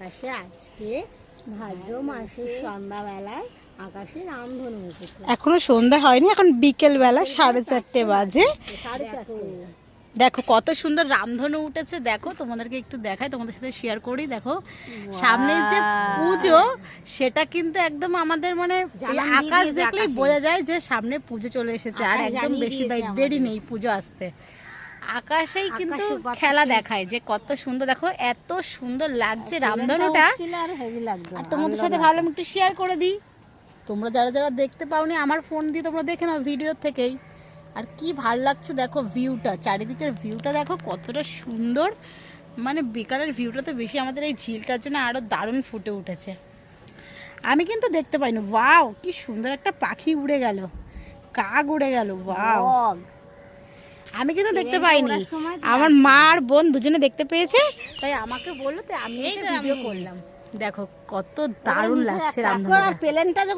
আকাশে আজকে ভাদ্র মাসের সন্ধ্যাবেলায় আকাশে রামধনু উঠেছে। এখনো সন্ধ্যা হয়নি, এখন বিকেল বেলা 4:30 বাজে। 4:30। দেখো কত সুন্দর রামধনু উঠেছে। দেখো তোমাদেরকে একটু দেখাই, তোমাদের সাথে শেয়ার করি। দেখো সামনে যে পুজো, সেটা কিন্তু একদম আমাদের মানে আকাশ দেখলেই বোঝা যায় যে সামনে পুজো চলে এসেছে। আর একদম বেশি দেরি নেই পুজো আসতে। আকাশেই কিন্তু খেলা দেখায় যে কত সুন্দর। দেখো এত সুন্দর লাগছে রামধনুটা। আর তোমাদের সাথে ভাবলাম একটু শেয়ার করে দিই। তোমরা যারা যারা দেখতে পাওনি, আমার ফোন দিয়ে তোমরা দেখে নাও ভিডিও থেকেই। আর কি ভাল লাগছে দেখো ভিউটা, চারিদিকের ভিউটা দেখো কতটা সুন্দর। মানে বিকালের ভিউটা তো বেশি আমাদের এই ঝিলটার জন্য আরো দারুণ ফুটে উঠেছে। আমি কিন্তু দেখতে পাইনি। ওয়াও, কি সুন্দর একটা পাখি উড়ে গেল, কাক উড়ে গেল। ওয়াও, আমি কিন্তু দেখতে পাইনি। আমার মা আর বোন দুজনে দেখতে পেয়েছে, তাই আমাকে বললো, তাই আমি ভিডিও করলাম। দেখো কত দারুণ লাগছে রামধনুটা।